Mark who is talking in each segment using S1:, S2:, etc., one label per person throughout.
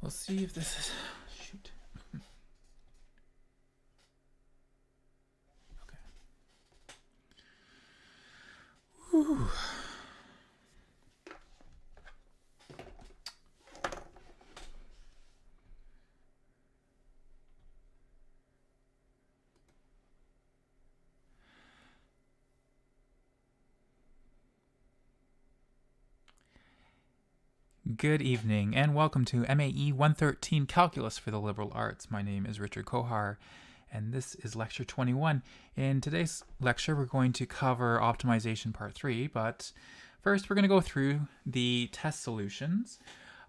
S1: We'll see if this is, shoot. Okay. Whew. Good evening and welcome to MAE 113 Calculus for the Liberal Arts. My name is Richard Kohar and this is lecture 21. In today's lecture we're going to cover optimization part 3, but first we're going to go through the test solutions,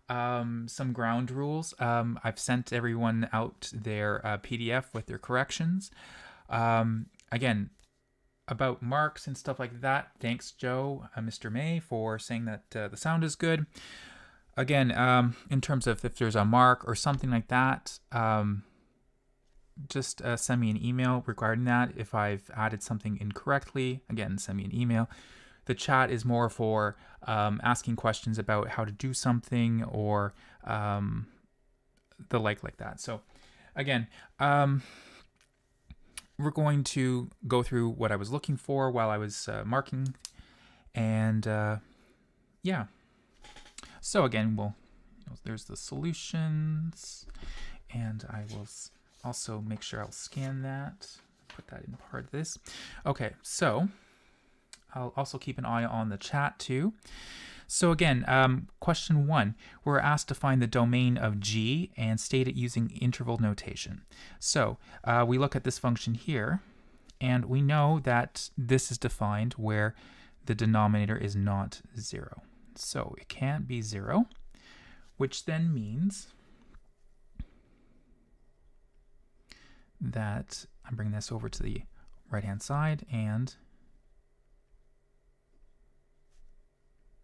S1: some ground rules. I've sent everyone out their PDF with their corrections. Again, about marks and stuff like that, thanks Joe, Mr. MAE, for saying that the sound is good. Again, in terms of if there's a mark or something like that, just send me an email regarding that. If I've added something incorrectly, again, send me an email. The chat is more for asking questions about how to do something or the like that. So again, we're going to go through what I was looking for while I was marking, and yeah. So again, there's the solutions, and I will also make sure I'll scan that, put that in part of this. Okay, so I'll also keep an eye on the chat too. So again, question 1, we're asked to find the domain of G and state it using interval notation. So we look at this function here, and we know that this is defined where the denominator is not 0. So it can't be 0, which then means that I'm bringing this over to the right-hand side, and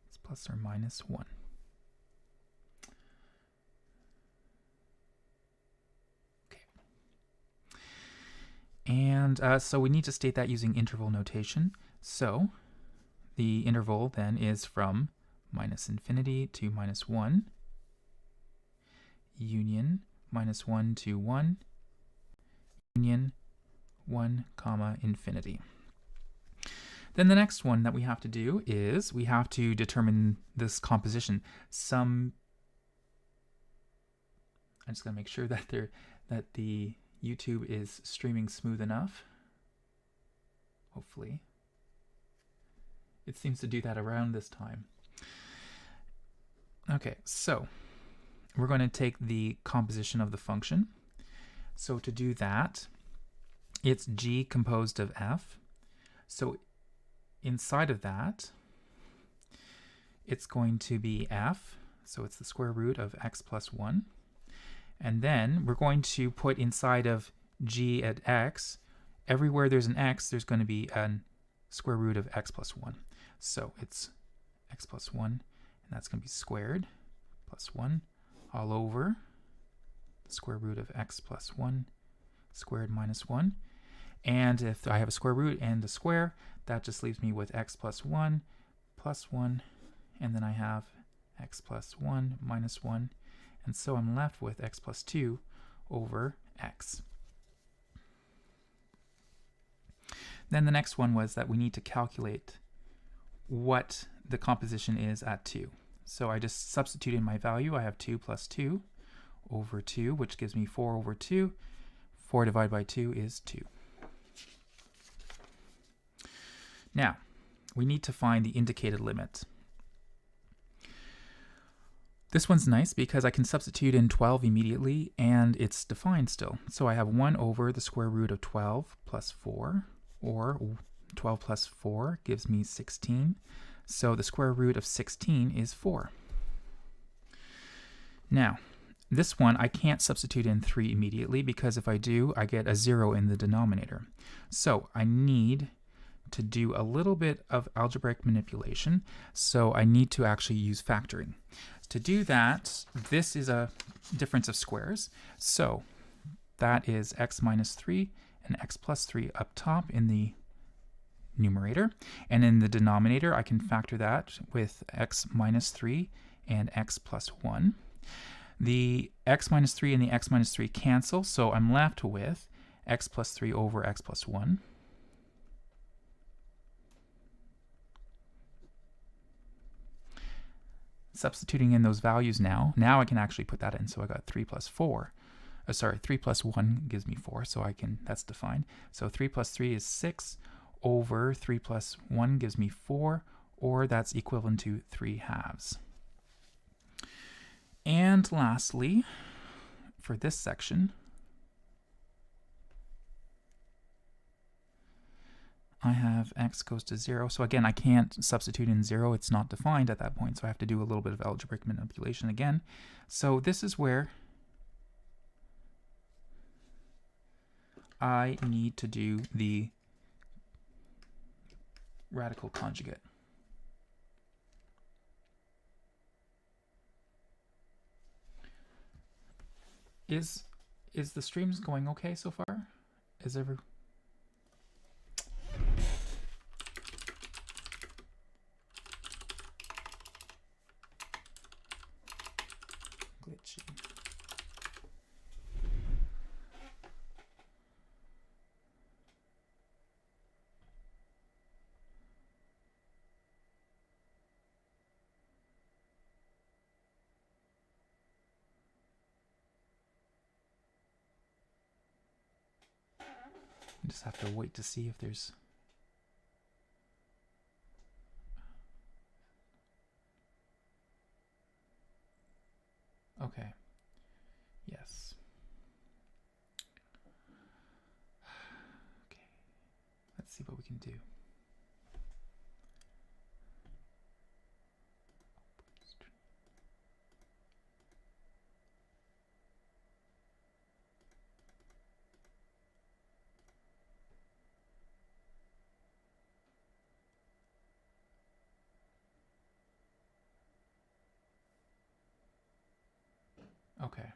S1: it's plus or minus 1. Okay. And so we need to state that using interval notation. So the interval then is from minus infinity to minus 1, union minus 1 to 1, union 1 comma infinity. Then the next one that we have to do is we have to determine this composition. I'm just going to make sure that the YouTube is streaming smooth enough. Hopefully. It seems to do that around this time. Okay, so we're going to take the composition of the function. So to do that, it's G composed of F. So inside of that, it's going to be F. So it's the square root of x plus 1. And then we're going to put inside of G at x, everywhere there's an x, there's going to be a square root of x plus 1. So it's x plus 1. And that's going to be squared plus 1 all over the square root of x plus 1 squared minus 1. And if I have a square root and a square, that just leaves me with x plus 1, and then I have x plus 1 minus 1. And so I'm left with x plus 2 over x. Then the next one was that we need to calculate what the composition is at 2. So I just substitute in my value. I have 2 plus 2 over 2, which gives me 4 over 2. 4 divided by 2 is 2. Now, we need to find the indicated limit. This one's nice because I can substitute in 12 immediately, and it's defined still. So I have 1 over the square root of 12 plus 4, or 12 plus 4 gives me 16. So the square root of 16 is 4. Now, this one I can't substitute in 3 immediately because if I do, I get a 0 in the denominator. So I need to do a little bit of algebraic manipulation. So I need to actually use factoring. To do that, this is a difference of squares. So that is x minus 3 and x plus 3 up top in the numerator. And in the denominator, I can factor that with x minus 3 and x plus 1. The x minus 3 and the x minus 3 cancel, so I'm left with x plus 3 over x plus 1. Substituting in those values now I can actually put that in. So I got 3 plus 4. 3 plus 1 gives me 4, so that's defined. So 3 plus 3 is 6 over 3 plus 1 gives me 4, or that's equivalent to 3 halves. And lastly, for this section, I have x goes to 0. So again, I can't substitute in 0. It's not defined at that point, so I have to do a little bit of algebraic manipulation again. So this is where I need to do the radical conjugate. Is the streams going okay so far? Is ever glitchy? Just have to wait to see if there's okay. Yes. Okay. Let's see what we can do. Okay.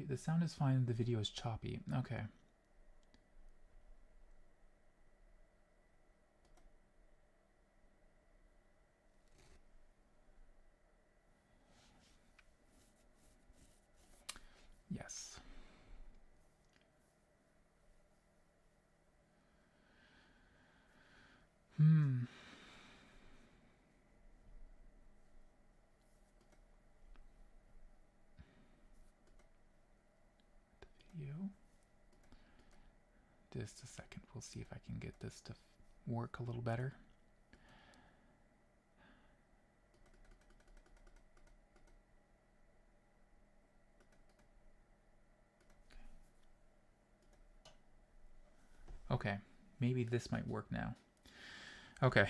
S1: The sound is fine, the video is choppy. Okay. Yes. Just a second. We'll see if I can get this to work a little better. Okay, maybe this might work now. Okay.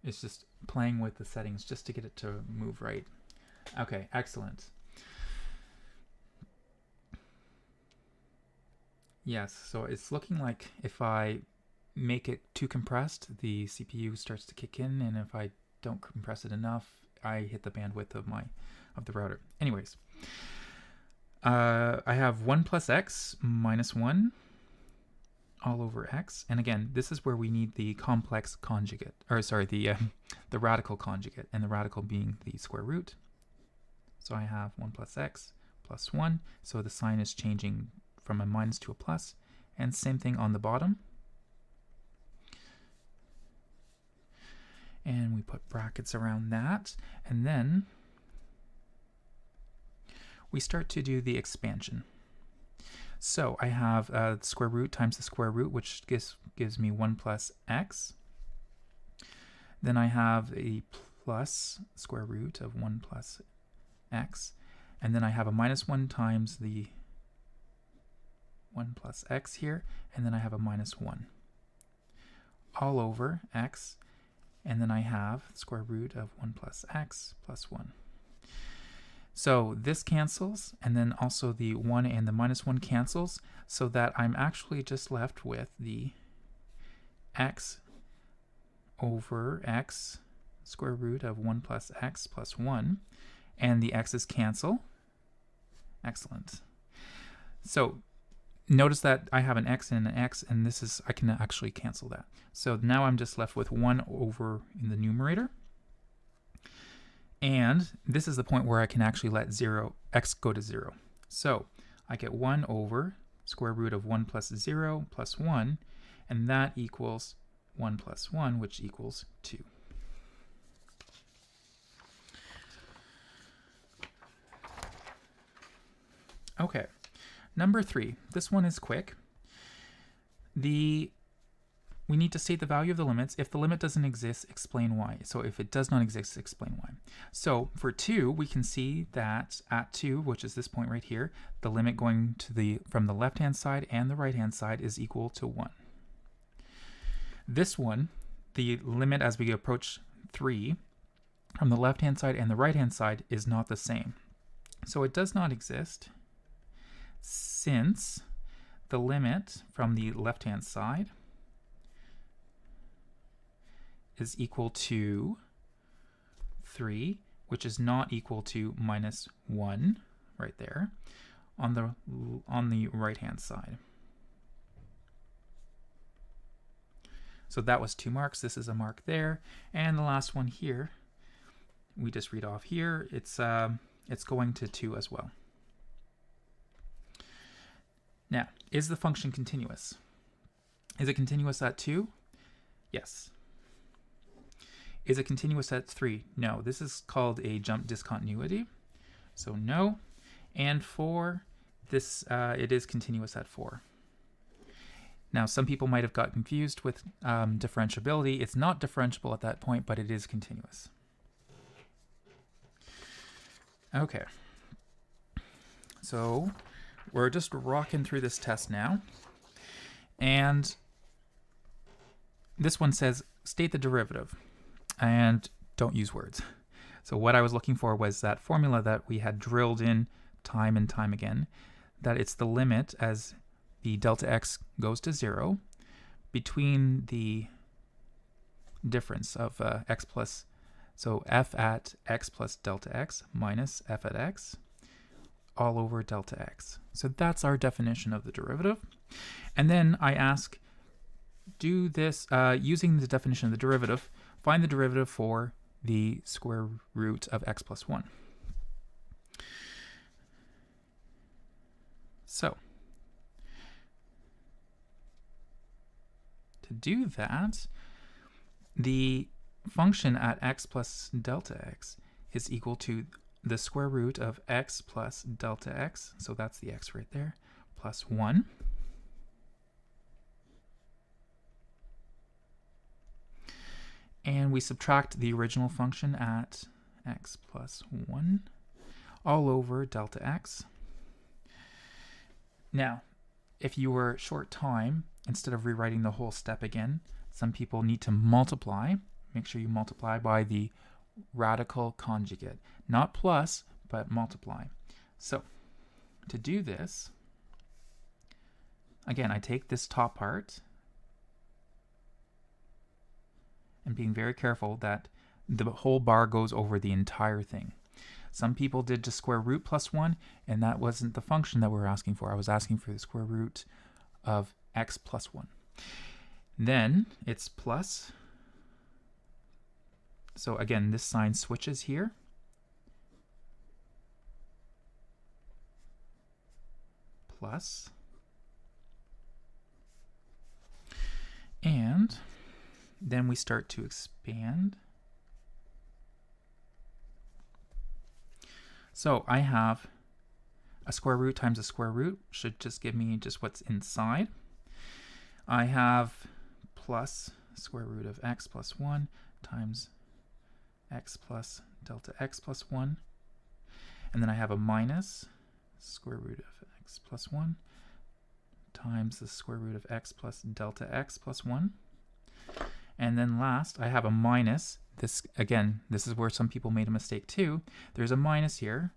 S1: It's just playing with the settings just to get it to move right. Okay, excellent. Yes, so it's looking like if I make it too compressed, the CPU starts to kick in, and if I don't compress it enough, I hit the bandwidth of the router. Anyways, I have 1 plus x minus 1 all over x, and again, this is where we need the complex conjugate, or sorry, the radical conjugate, and the radical being the square root. So I have 1 plus x plus 1, so the sign is changing from a minus to a plus, and same thing on the bottom. And we put brackets around that, and then we start to do the expansion. So I have the square root times the square root, which gives me 1 plus x. Then I have a plus square root of 1 plus x, and then I have a minus 1 times the 1 plus x here, and then I have a minus 1 all over x, and then I have square root of 1 plus x plus 1. So this cancels, and then also the 1 and the minus 1 cancels, so that I'm actually just left with the x over x square root of 1 plus x plus 1, and the x's cancel. Excellent. So notice that I have an x and an x, and this is, I can actually cancel that. So now I'm just left with 1 over in the numerator. And this is the point where I can actually let x go to 0. So I get 1 over square root of 1 plus 0 plus 1, and that equals 1 plus 1, which equals 2. Okay, number 3. This one is quick. We need to state the value of the limits. If the limit doesn't exist, explain why. So if it does not exist, explain why. So for 2, we can see that at 2, which is this point right here, the limit going to from the left-hand side and the right-hand side is equal to 1. This one, the limit as we approach 3, from the left-hand side and the right-hand side is not the same. So it does not exist since the limit from the left-hand side is equal to 3, which is not equal to minus 1 right there on the right-hand side. So that was 2 marks. This is a mark there. And the last one here, we just read off here. It's going to 2 as well. Now, is the function continuous? Is it continuous at 2? Yes. Is it continuous at 3? No. This is called a jump discontinuity. So no. And 4, this it is continuous at 4. Now, some people might have got confused with differentiability. It's not differentiable at that point, but it is continuous. Okay. So we're just rocking through this test now. And this one says, state the derivative. And don't use words. So what I was looking for was that formula that we had drilled in time and time again, that it's the limit as the delta x goes to 0 between the difference of x plus, so f at x plus delta x minus f at x all over delta x. So that's our definition of the derivative. And then I ask, do this, using the definition of the derivative, find the derivative for the square root of x plus 1. So, to do that, the function at x plus delta x is equal to the square root of x plus delta x, so that's the x right there, plus 1. And we subtract the original function at x plus 1 all over delta x. Now, if you were short time, instead of rewriting the whole step again, some people need to multiply. Make sure you multiply by the radical conjugate. Not plus, but multiply. So, to do this, again, I take this top part, and being very careful that the whole bar goes over the entire thing. Some people did just square root plus 1, and that wasn't the function that we were asking for. I was asking for the square root of x plus 1. Then it's plus. So again, this sign switches here. Plus. And then we start to expand. So I have a square root times a square root should just give me just what's inside. I have plus square root of x plus 1 times x plus delta x plus 1. And then I have a minus square root of x plus 1 times the square root of x plus delta x plus 1. And then last, I have a minus. This, again, this is where some people made a mistake too. There's a minus here,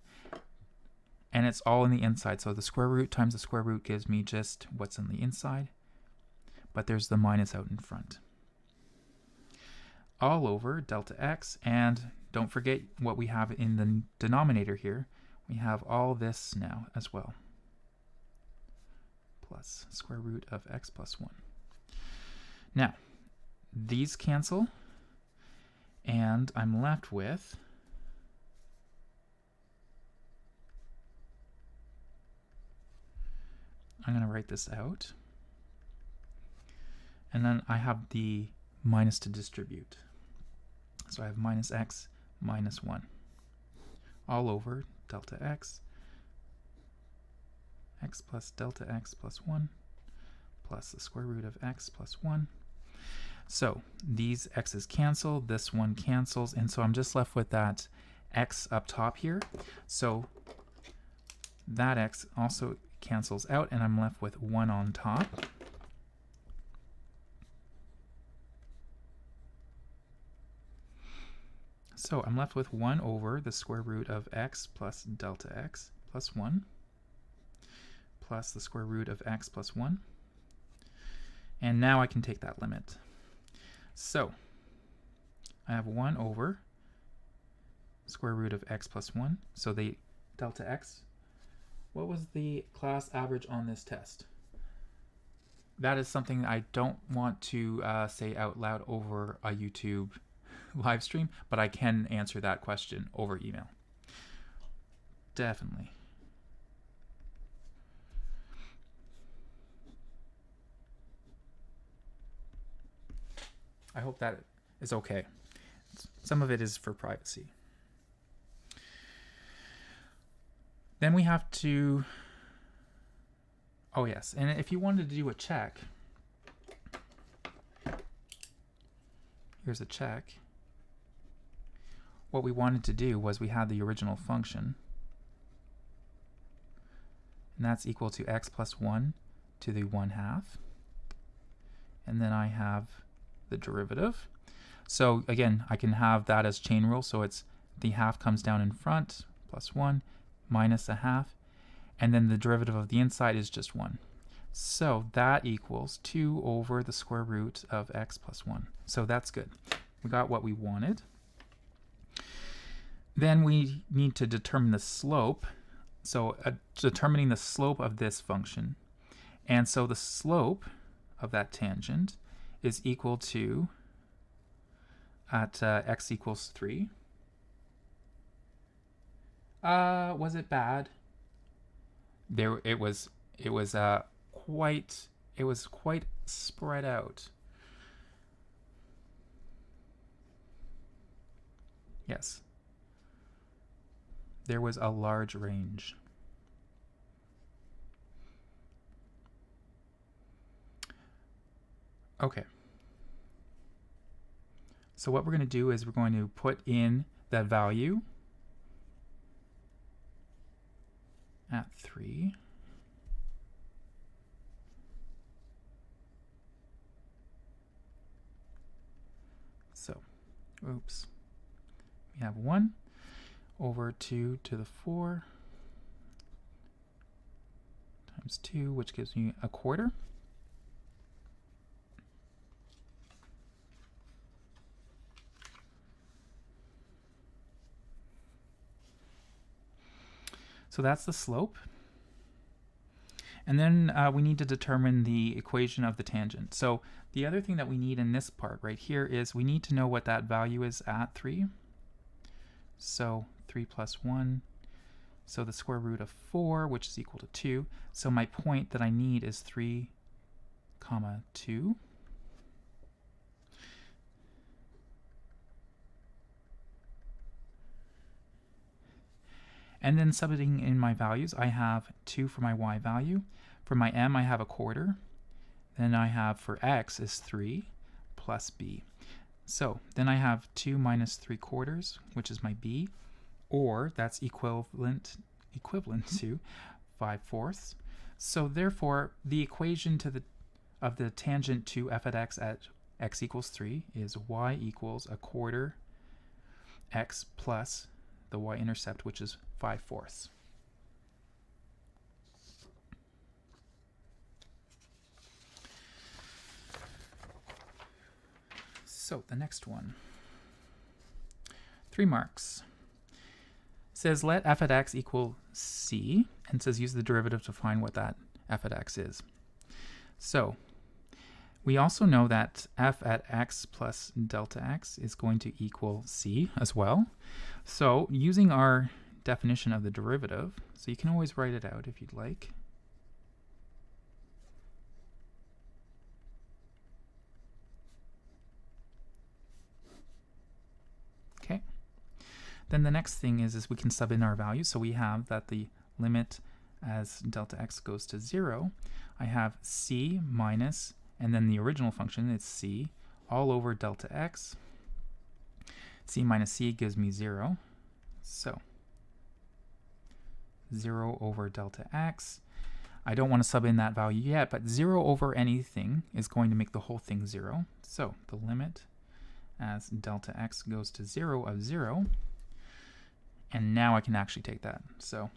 S1: and it's all in the inside. So the square root times the square root gives me just what's on the inside, but there's the minus out in front. All over delta x, and don't forget what we have in the denominator here. We have all this now as well. plus square root of x plus 1. Now, these cancel, and I'm left with I'm going to write this out. And then I have the minus to distribute. So I have minus x minus 1 all over delta x, x plus delta x plus 1 plus the square root of x plus 1. So these x's cancel, this one cancels, and so I'm just left with that x up top here. So that x also cancels out, and I'm left with 1 on top. So I'm left with 1 over the square root of x plus delta x plus 1 plus the square root of x plus 1. And now I can take that limit. So I have 1 over square root of x plus 1. So the delta x, what was the class average on this test? That is something I don't want to say out loud over a YouTube live stream, but I can answer that question over email. Definitely. I hope that is okay. Some of it is for privacy. Then we have to, oh yes, and if you wanted to do a check, here's a check. What we wanted to do was we had the original function, and that's equal to x plus 1 to the 1/2. And then I have the derivative. So again, I can have that as chain rule, so it's the half comes down in front, plus 1, minus a half, and then the derivative of the inside is just 1. So that equals 2 over the square root of x plus 1. So that's good. We got what we wanted. Then we need to determine the slope. So determining the slope of this function. And so the slope of that tangent is equal to, at x equals 3. Was it bad? It was quite spread out. Yes. There was a large range. Okay. So what we're going to do is we're going to put in that value at 3. So, oops. We have 1 over 2 to the 4 times 2, which gives me a quarter. So that's the slope. And then we need to determine the equation of the tangent. So the other thing that we need in this part right here is we need to know what that value is at 3. So 3 plus 1. So the square root of 4, which is equal to 2. So my point that I need is 3, 2. And then substituting in my values, I have 2 for my y value. For my m, I have a quarter. Then I have for x is 3 plus b. So then I have 2 minus 3/4, which is my b, or that's equivalent to 5/4. So therefore, the equation of the tangent to f at x equals 3 is y equals a quarter x plus the y-intercept, which is 5/4. So the next one, 3 marks. It says let f at x equal c, and says use the derivative to find what that f at x is. So we also know that f at x plus delta x is going to equal c as well. So using our definition of the derivative, so you can always write it out if you'd like. Okay. Then the next thing is we can sub in our values. So we have that the limit as delta x goes to 0, I have c minus, and then the original function is c all over delta x. C minus c gives me 0. So 0 over delta x. I don't want to sub in that value yet, but 0 over anything is going to make the whole thing 0. So the limit as delta x goes to 0 of 0. And now I can actually take that. So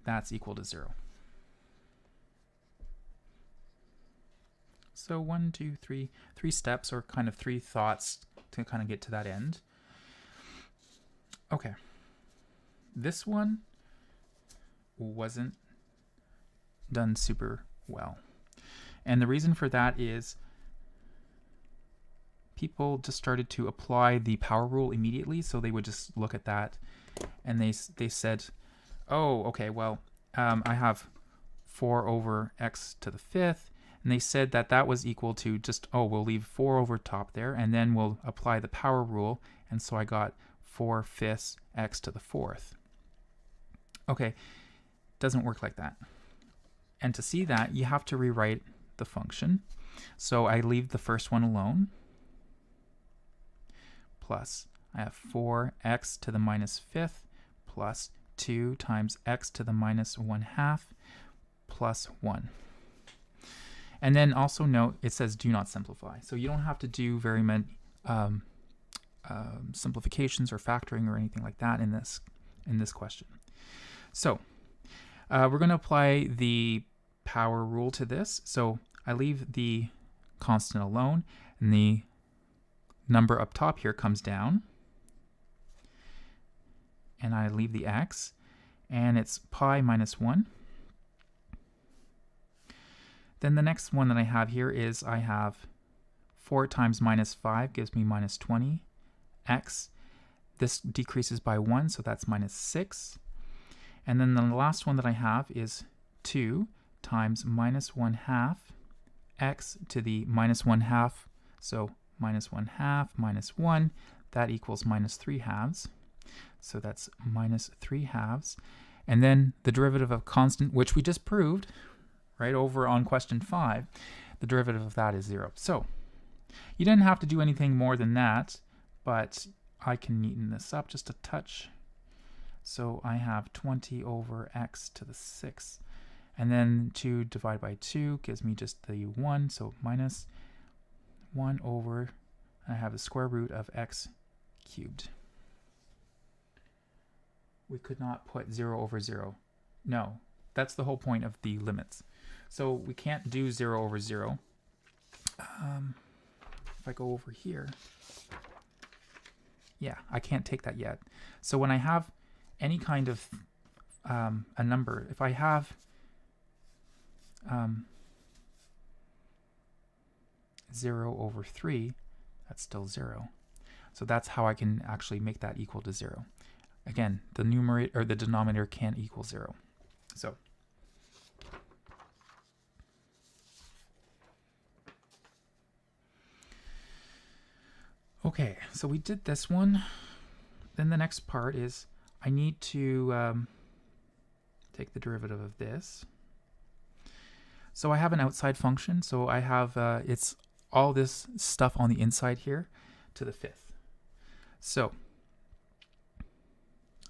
S1: that's equal to 0. So 1, 2, 3, 3 steps, or kind of 3 thoughts to kind of get to that end. Okay. This one wasn't done super well. And the reason for that is people just started to apply the power rule immediately. So they would just look at that and they said, oh, okay, well, I have 4 over x to the 5th. And they said that that was equal to just, oh, we'll leave 4 over top there, and then we'll apply the power rule. And so I got 4/5 x to the 4th. Okay, doesn't work like that. And to see that, you have to rewrite the function. So I leave the first one alone. Plus, I have 4x to the minus 5th plus 2 times x to the minus 1/2 plus 1. And then also note, it says do not simplify. So you don't have to do very many simplifications or factoring or anything like that in this question. So we're going to apply the power rule to this. So I leave the constant alone, and the number up top here comes down. And I leave the x, and it's pi minus 1. Then the next one that I have here is I have 4 times minus 5 gives me minus 20 x. This decreases by 1, so that's minus 6. And then the last one that I have is 2 times minus 1/2 x to the minus 1/2. So minus 1/2 minus 1, that equals minus 3/2. So that's minus 3/2. And then the derivative of constant, which we just proved, right over on question 5, the derivative of that is 0. So you didn't have to do anything more than that, but I can neaten this up just a touch. So I have 20 over x to the 6th. And then 2 divided by 2 gives me just the 1, so minus 1 over, I have the square root of x cubed. We could not put 0 over 0. No, that's the whole point of the limits. So we can't do 0 over 0. If I go over here, yeah, I can't take that yet. So when I have any kind of a number, if I have 0 over 3, that's still 0. So that's how I can actually make that equal to 0. Again, the numerator or the denominator can't equal 0. So okay, so we did this one. Then the next part is I need to take the derivative of this. So I have an outside function. So I have, it's all this stuff on the inside here to the 5th. So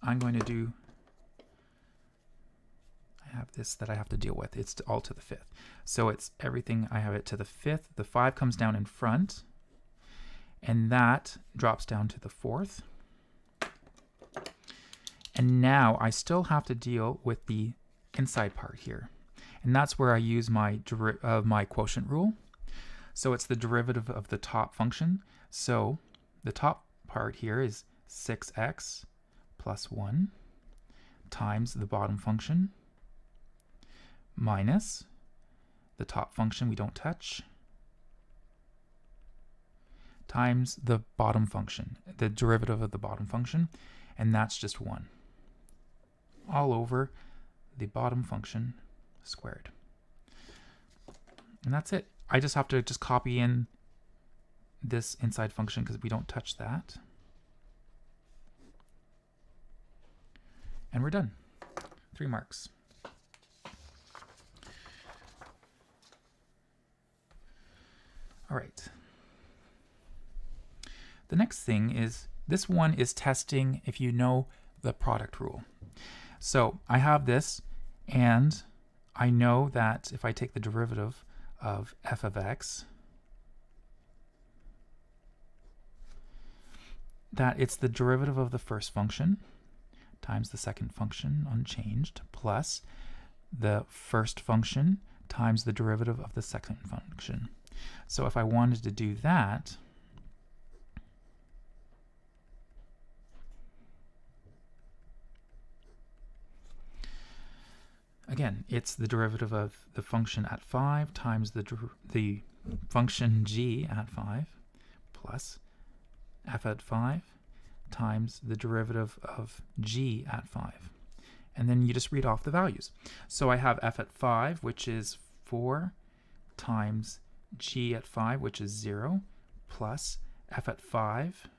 S1: I'm going to do, I have this that I have to deal with. It's all to the 5th. So it's everything, I have it to the 5th. The 5 comes down in front, and that drops down to the 4th. And now I still have to deal with the inside part here. And that's where I use my quotient rule. So it's the derivative of the top function. So the top part here is 6x plus 1 times the bottom function minus the top function we don't touch, times the bottom function, the derivative of the bottom function, and that's just 1. All over the bottom function squared. And that's it. I just have to just copy in this inside function because we don't touch that. And we're done. 3 marks. All right. The next thing is, this one is testing if you know the product rule. So I have this, and I know that if I take the derivative of f of x, that it's the derivative of the first function times the second function unchanged plus the first function times the derivative of the second function. So if I wanted to do that, again, it's the derivative of the function at 5 times the function g at 5 plus f at 5 times the derivative of g at 5. And then you just read off the values. So I have f at 5, which is 4, times g at 5, which is 0, plus f at 5,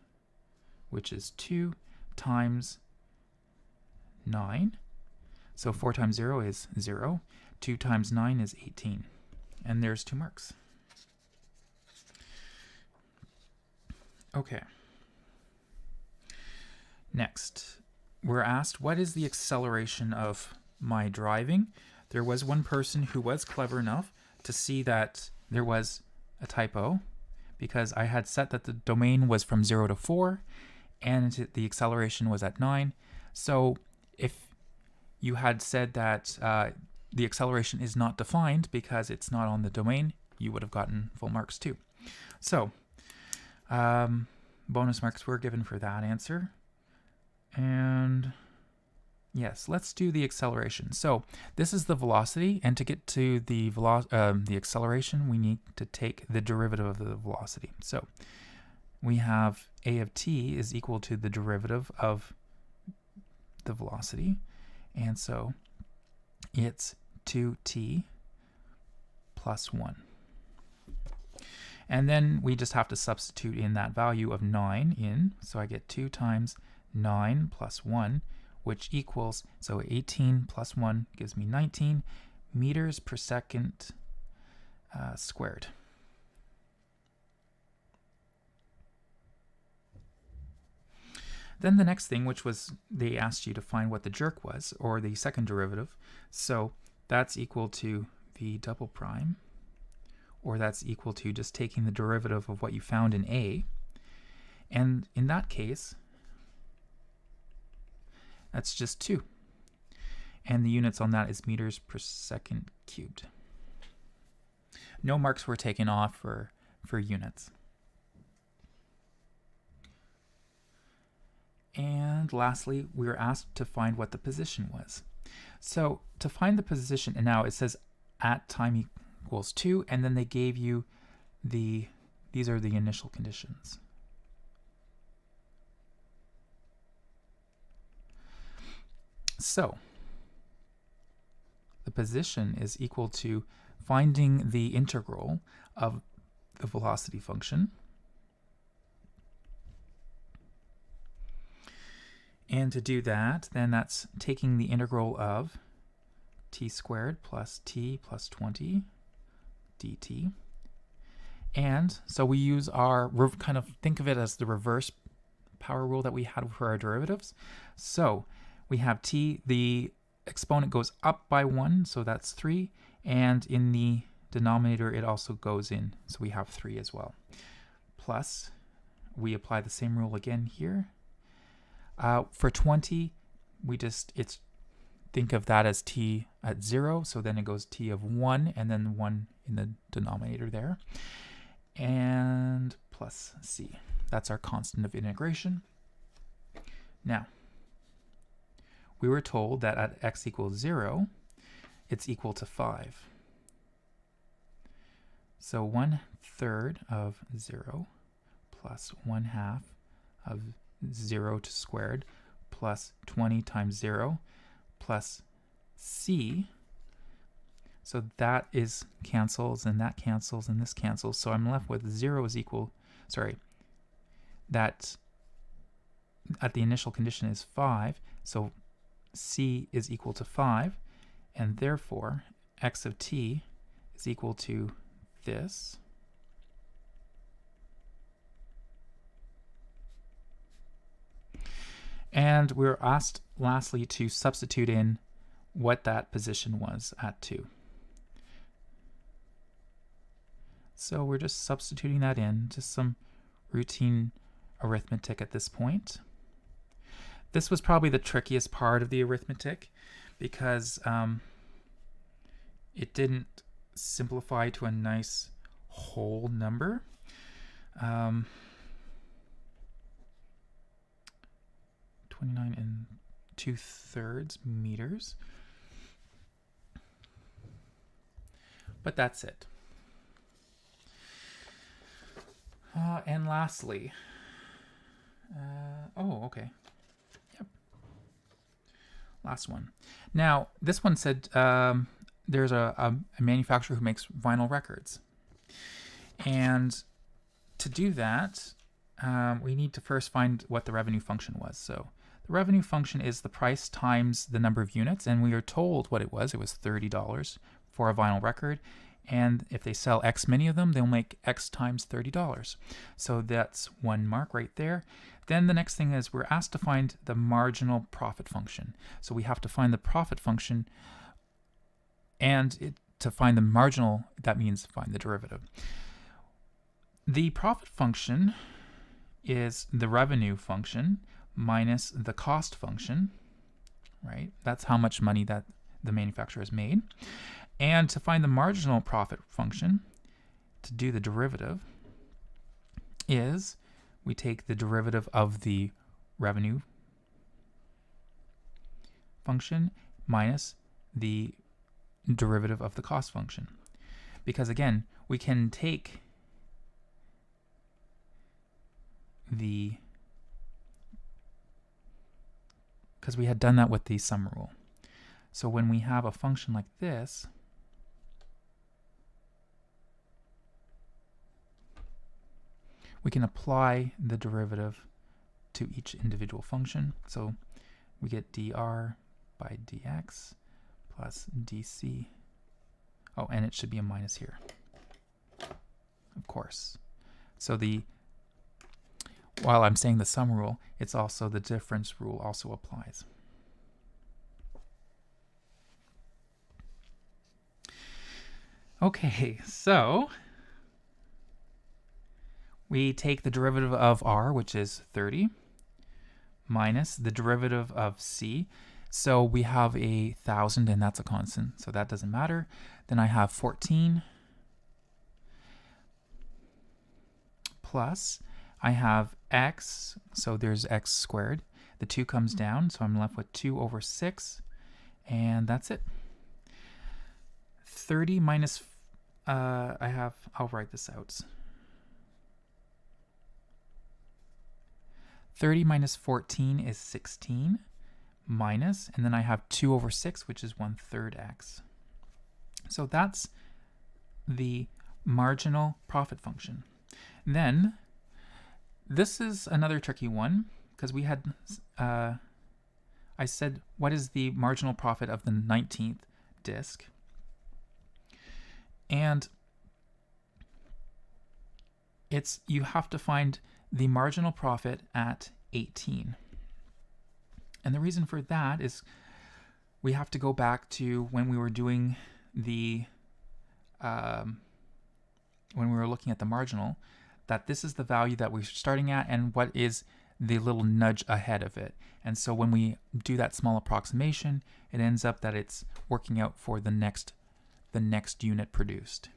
S1: which is 2, times 9. So 4 times 0 is 0. 2 times 9 is 18. And there's 2 marks. Okay. Next, we're asked, what is the acceleration of my driving? There was one person who was clever enough to see that there was a typo because I had set that the domain was from 0 to 4 and the acceleration was at 9. So if you had said that the acceleration is not defined because it's not on the domain, you would have gotten full marks too. So bonus marks were given for that answer. And yes, let's do the acceleration. So this is the velocity, and to get to the acceleration, we need to take the derivative of the velocity. So we have a of t is equal to the derivative of the velocity, and so it's 2t plus 1. And then we just have to substitute in that value of 9 in, so I get 2 times 9 plus 1, which equals, so 18 plus 1 gives me 19 meters per second squared. Then the next thing, which was they asked you to find what the jerk was, or the second derivative. So that's equal to v double prime, or that's equal to just taking the derivative of what you found in A. And in that case, that's just 2. And the units on that is meters per second cubed. No marks were taken off for units. And lastly, we were asked to find what the position was. So to find the position, and now it says at time equals 2, and then they gave you these are the initial conditions. So the position is equal to finding the integral of the velocity function. And to do that, then that's taking the integral of t squared plus t plus 20 dt. And so we use our, kind of think of it as the reverse power rule that we had for our derivatives. So we have t, the exponent goes up by 1, so that's 3. And in the denominator, it also goes in, so we have 3 as well. Plus, we apply the same rule again here. For 20, think of that as t at 0, so then it goes t of 1, and then 1 in the denominator there. And plus c. That's our constant of integration. Now, we were told that at x equals 0, it's equal to 5. So 1/3 of 0 plus 1/2 of 0 squared plus 20 times 0 plus c. So that is cancels, and that cancels, and this cancels. So I'm left with 0 is equal, sorry, that at the initial condition is 5. So c is equal to 5. And therefore, x of t is equal to this. And we're asked, lastly, to substitute in what that position was at 2. So we're just substituting that in, just some routine arithmetic at this point. This was probably the trickiest part of the arithmetic because it didn't simplify to a nice whole number. 29 2/3 meters. But that's it. And lastly, oh, okay. Yep. Last one. Now, this one said there's a manufacturer who makes vinyl records. And to do that, we need to first find what the revenue function was. So the revenue function is the price times the number of units, and we are told what it was. It was $30 for a vinyl record. And if they sell X many of them, they'll make X times $30. So that's one mark right there. Then the next thing is we're asked to find the marginal profit function. So we have to find the profit function, and to find the marginal, that means find the derivative. The profit function is the revenue function minus the cost function, right? That's how much money that the manufacturer has made. And to find the marginal profit function, to do the derivative, is we take the derivative of the revenue function minus the derivative of the cost function. Because again, we can take because we had done that with the sum rule. So when we have a function like this, we can apply the derivative to each individual function. So we get dr by dx plus dc. Oh, and it should be a minus here, of course. So while I'm saying the sum rule, it's also the difference rule also applies. Okay, so we take the derivative of r, which is 30, minus the derivative of c. So we have 1,000, and that's a constant, so that doesn't matter. Then I have 14 plus, I have x, so there's x squared. The 2 comes down, so I'm left with 2 over 6, and that's it. 30 minus, I'll write this out. 30 minus 14 is 16, minus, and then I have 2 over 6, which is 1/3 x. So that's the marginal profit function. Then, this is another tricky one, because we had, I said, what is the marginal profit of the 19th disk? And you have to find the marginal profit at 18. And the reason for that is we have to go back to when we were doing the, when we were looking at the marginal, that this is the value that we're starting at and what is the little nudge ahead of it. And so when we do that small approximation, it ends up that it's working out for the next unit produced.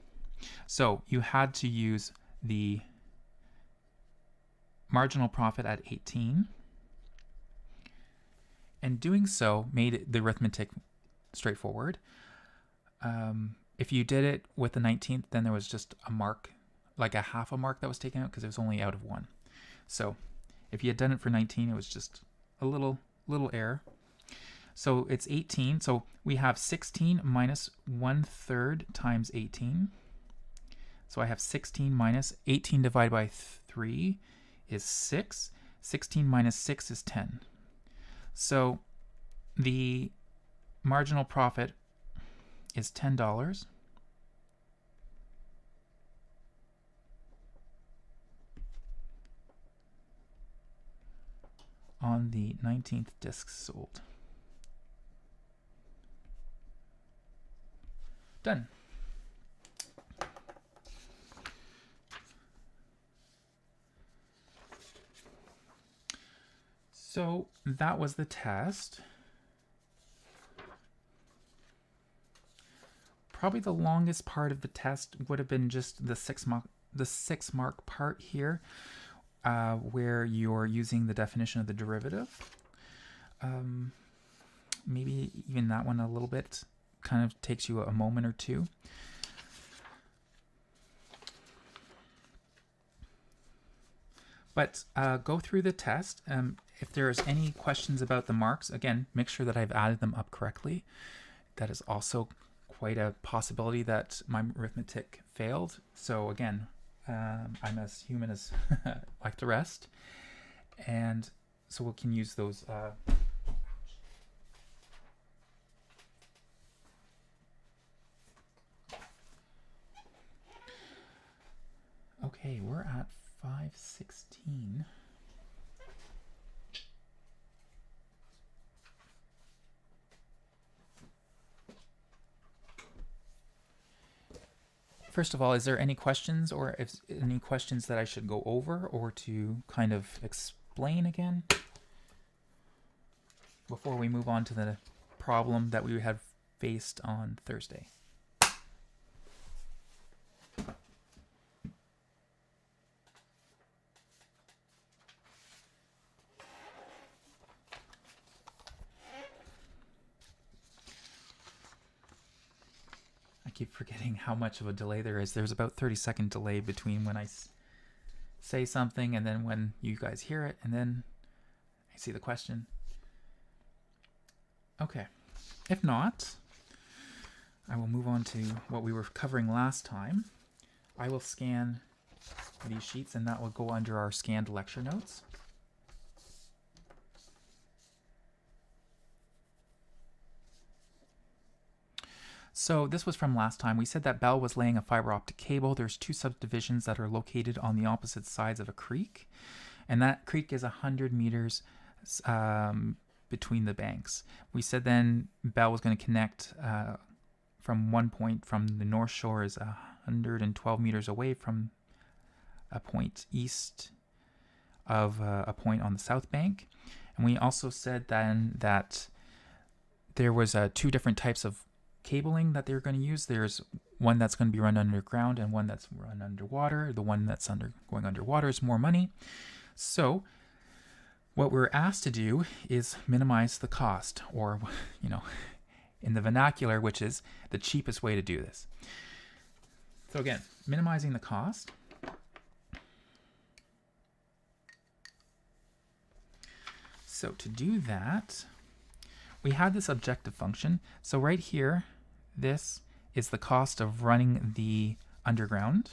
S1: So you had to use the marginal profit at 18, and doing so made the arithmetic straightforward. if you did it with the 19th, then there was just a mark, like a half a mark that was taken out because it was only out of 1. So if you had done it for 19, it was just a little error. So it's 18. So we have 16 minus 1/3 times 18. So I have 16 minus 18 divided by 3 is 6. 16 minus 6 is 10. So the marginal profit is $10. On the 19th discs sold. Done. So that was the test. Probably the longest part of the test would have been just the 6 mark part here, where you're using the definition of the derivative. Maybe even that one a little bit kind of takes you a moment or two. But go through the test. If there's any questions about the marks, again, make sure that I've added them up correctly. That is also quite a possibility that my arithmetic failed. So again, I'm as human as like the rest. And so we can use those. Okay, we're at 516. First of all, is there any questions, or if any questions that I should go over or to kind of explain again before we move on to the problem that we had faced on Thursday? Keep forgetting how much of a delay there is. There's about 30-second delay between when I say something and then when you guys hear it and then I see the question. Okay, if not, I will move on to what we were covering last time. I will scan these sheets and that will go under our scanned lecture notes. So this was from last time. We said that Bell was laying a fiber optic cable. There's 2 subdivisions that are located on the opposite sides of a creek. And that creek is 100 meters between the banks. We said then Bell was going to connect from one point from the north shore is 112 meters away from a point east of a point on the south bank. And we also said then that there was 2 different types of cabling that they're going to use. There's one that's going to be run underground and one that's run underwater. The one that's going underwater is more money. So what we're asked to do is minimize the cost, or, you know, in the vernacular, which is the cheapest way to do this. So again, minimizing the cost. So to do that, we had this objective function. So right here, this is the cost of running the underground.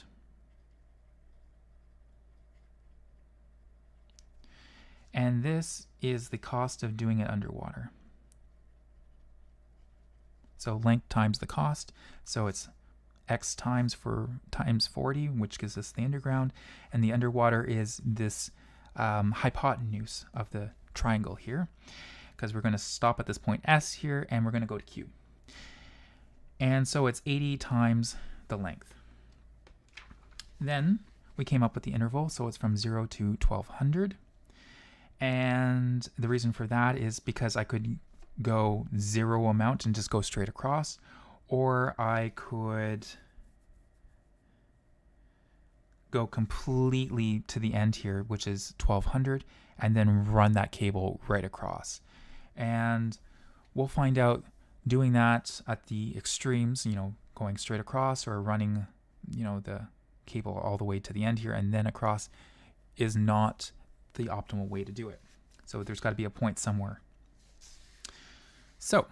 S1: And this is the cost of doing it underwater. So length times the cost. So it's x times 40, which gives us the underground. And the underwater is this hypotenuse of the triangle here, because we're going to stop at this point S here, and we're going to go to Q. And so it's 80 times the length. Then we came up with the interval, so it's from 0 to 1200. And the reason for that is because I could go 0 amount and just go straight across, or I could go completely to the end here, which is 1200, and then run that cable right across. And we'll find out doing that at the extremes, you know, going straight across or running, the cable all the way to the end here and then across is not the optimal way to do it. So there's got to be a point somewhere. So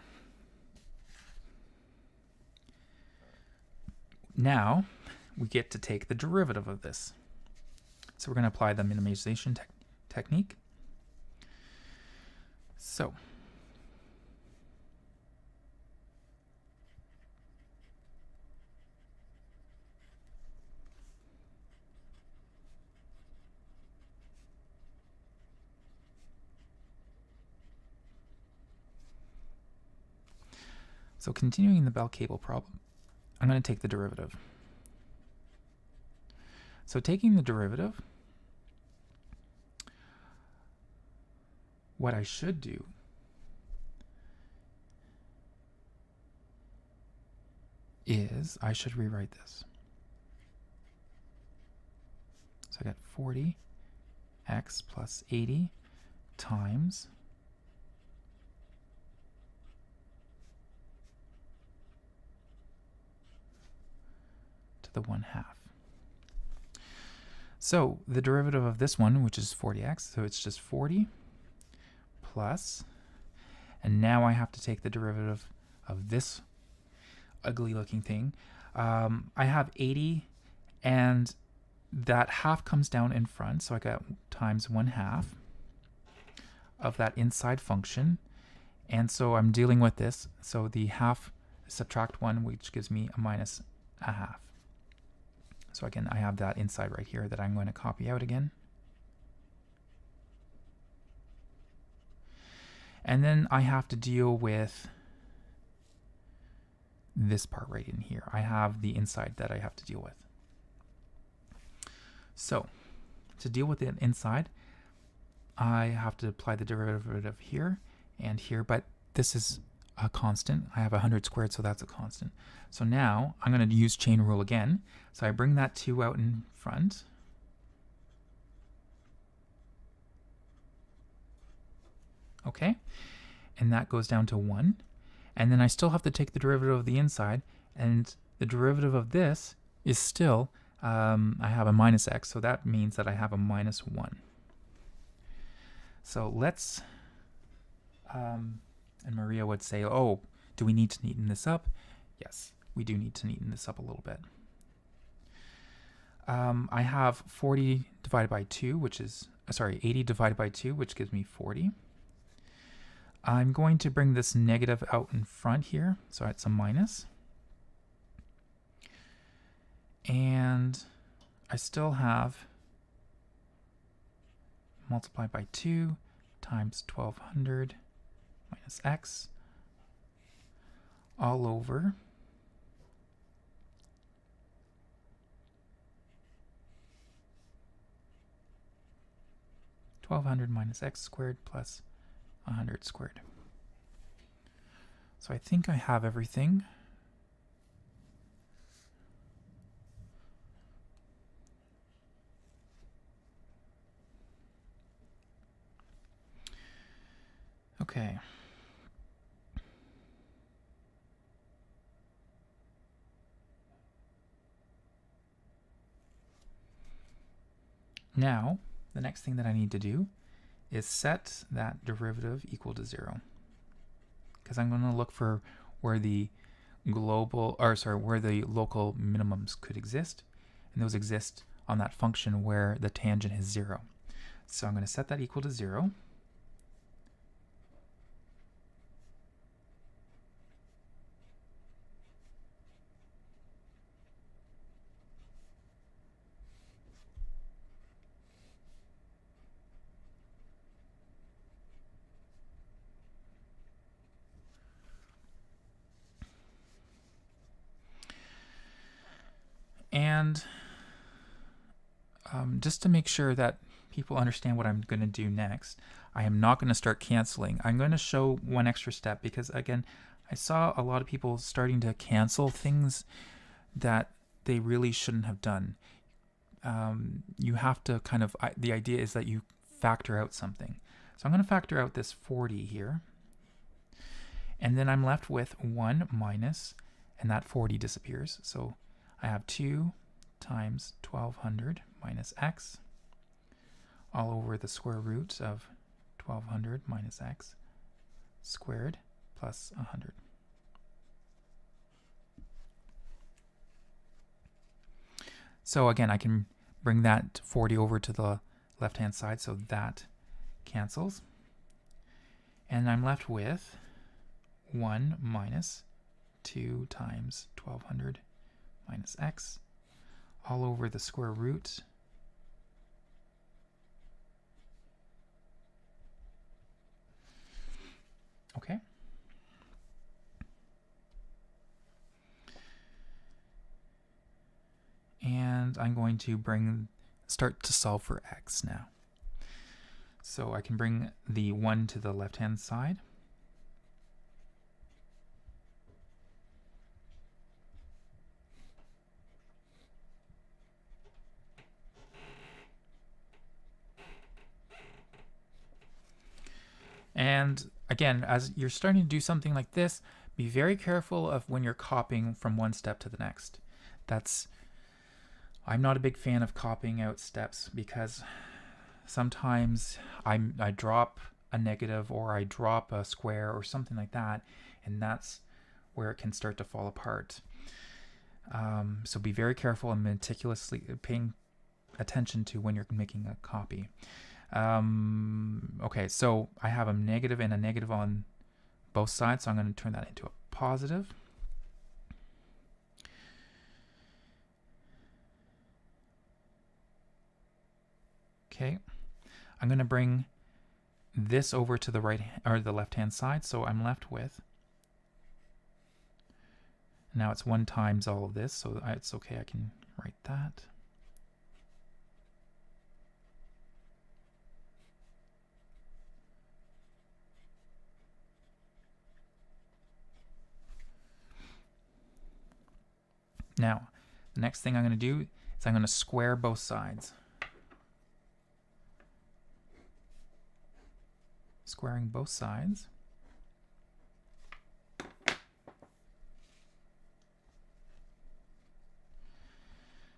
S1: now we get to take the derivative of this. So we're going to apply the minimization technique. So continuing the bell cable problem, I'm going to take the derivative. So taking the derivative, what I should do is I should rewrite this. So I got 40x plus 80 times to the 1/2. So the derivative of this one, which is 40x, so it's just 40 plus, and now I have to take the derivative of this ugly looking thing. I have 80 and that half comes down in front, so I got times 1/2 of that inside function, and so I'm dealing with this. So the half subtract 1, which gives me a minus 1/2. So again, I have that inside right here that I'm going to copy out again. And then I have to deal with this part right in here. I have the inside that I have to deal with. So to deal with the inside, I have to apply the derivative here and here, but this is a constant. I have 100 squared, so that's a constant. So now I'm going to use chain rule again. So I bring that 2 out in front. Okay, and that goes down to 1. And then I still have to take the derivative of the inside, and the derivative of this is still, I have a minus x, so that means that I have a minus 1. So let's, and Maria would say, oh, do we need to neaten this up? Yes, we do need to neaten this up a little bit. I have 40 divided by 2, which is, 80 divided by 2, which gives me 40. I'm going to bring this negative out in front here, so it's a minus. And I still have multiplied by 2 times 1200 minus x all over 1200 minus x squared plus 100 squared. So I think I have everything. Okay. Now, the next thing that I need to do is set that derivative equal to 0. Because I'm going to look for where the where the local minimums could exist. And those exist on that function where the tangent is 0. So I'm going to set that equal to 0. And just to make sure that people understand what I'm going to do next, I am not going to start canceling. I'm going to show one extra step because, again, I saw a lot of people starting to cancel things that they really shouldn't have done. You have to kind of, the idea is that you factor out something. So I'm going to factor out this 40 here. And then I'm left with 1 minus, and that 40 disappears. So I have 2 times 1200 minus x all over the square root of 1200 minus x squared plus 100. So again, I can bring that 40 over to the left-hand side, so that cancels. And I'm left with 1 minus 2 times 1200 minus x all over the square root okay. And I'm going to start to solve for x now. So I can bring the 1 to the left-hand side. And again, as you're starting to do something like this, be very careful of when you're copying from one step to the next. I'm not a big fan of copying out steps because sometimes I drop a negative or I drop a square or something like that, and that's where it can start to fall apart. So be very careful and meticulously paying attention to when you're making a copy. Okay, so I have a negative and a negative on both sides, so I'm going to turn that into a positive. Okay, I'm going to bring this over to the right or the left-hand side, so I'm left with, now it's 1 times all of this, so it's okay, I can write that. Now, the next thing I'm going to do is I'm going to square both sides. Squaring both sides.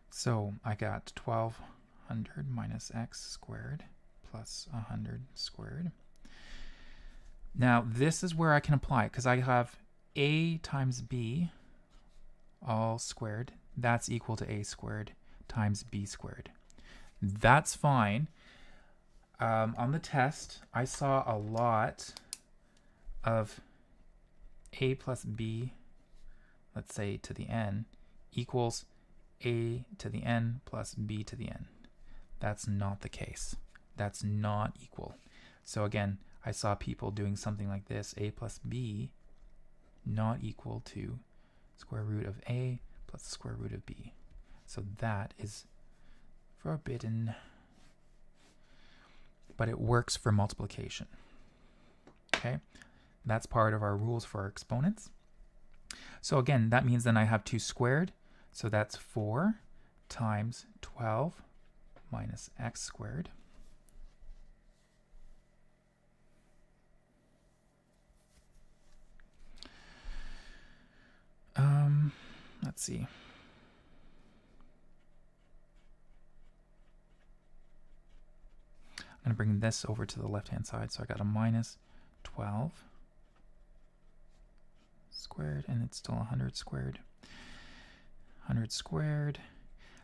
S1: So I got 1200 minus x squared plus 100 squared. Now this is where I can apply it because I have a times b all squared. That's equal to a squared times b squared. That's fine. On the test, I saw a lot of a plus b, let's say to the n, equals a to the n plus b to the n. That's not the case. That's not equal. So again, I saw people doing something like this, a plus b not equal to square root of a plus the square root of b. So that is forbidden, but it works for multiplication. Okay, that's part of our rules for our exponents. So again, that means then I have 2 squared, so that's 4 times 12 minus x squared. Let's see. I'm going to bring this over to the left-hand side, so I got a minus 12 squared, and it's still 100 squared. 100 squared.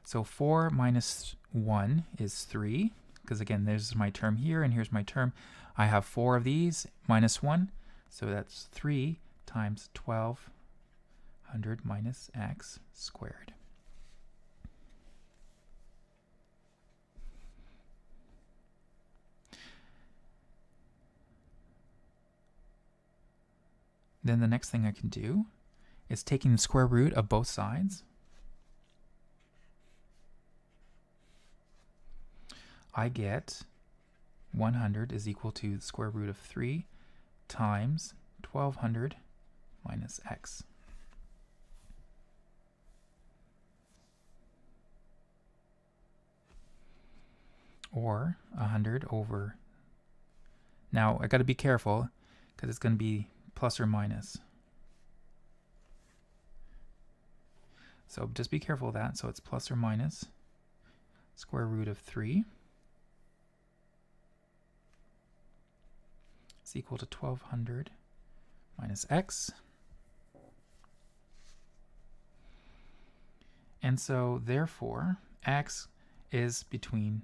S1: So 4 minus 1 is 3, because again, there's my term here, and here's my term. I have 4 of these minus 1, so that's 3 times 1200 minus x squared. Then the next thing I can do is taking the square root of both sides. I get 100 is equal to the square root of 3 times 1200 minus x. Or 100 over, now I got to be careful because it's going to be plus or minus. So just be careful of that. So it's plus or minus square root of 3 is equal to 1200 minus x. And so therefore x is between,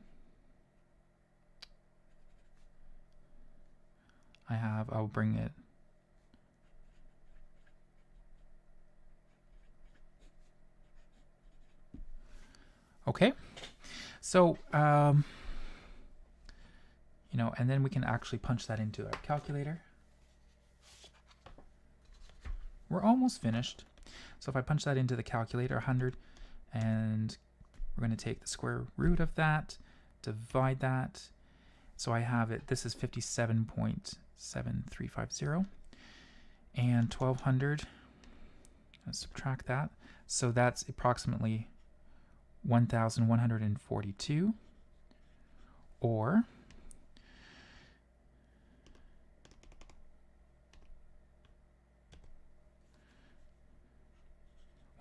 S1: I'll bring it, okay. So, you know, and then we can actually punch that into our calculator. We're almost finished. So if I punch that into the calculator, 100, and we're going to take the square root of that, divide that. So I have it, this is 57.7350, and 1200, let's subtract that. So that's approximately 1,142, or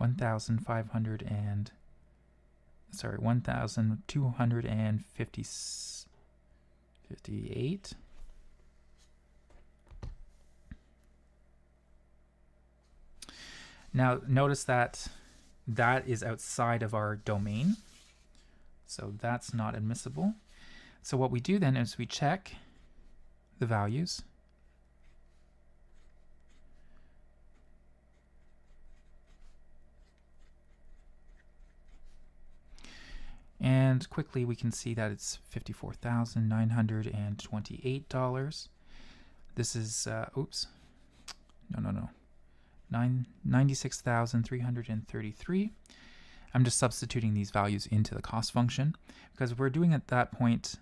S1: $1,258. Now notice that that is outside of our domain, so that's not admissible. So what we do then is we check the values. And quickly we can see that it's $54,928. This is, oops, no. 96,333. I'm just substituting these values into the cost function because we're doing at that point,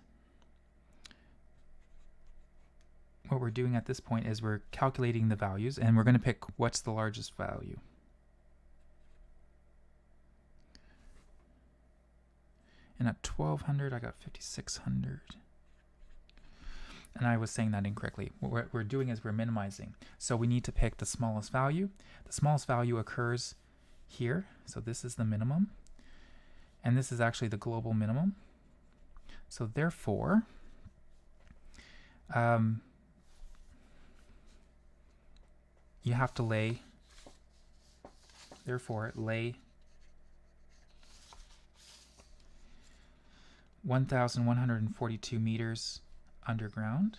S1: what we're doing at this point is we're calculating the values and we're going to pick what's the largest value. And at 1200, I got 5600. And I was saying that incorrectly. What we're doing is we're minimizing. So we need to pick the smallest value. The smallest value occurs here. So this is the minimum. And this is actually the global minimum. So therefore, you have to lay 1,142 meters underground.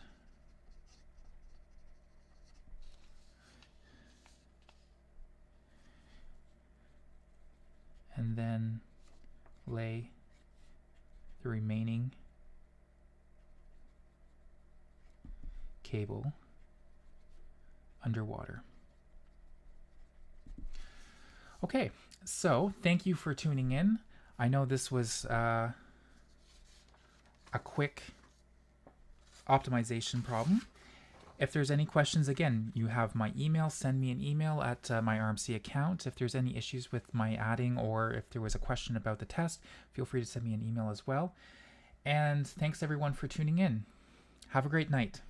S1: And then lay the remaining cable underwater. Okay, so thank you for tuning in. I know this was a quick optimization problem. If there's any questions, again, you have my email. Send me an email at my RMC account. If there's any issues with my adding or if there was a question about the test, feel free to send me an email as well. And thanks everyone for tuning in. Have a great night.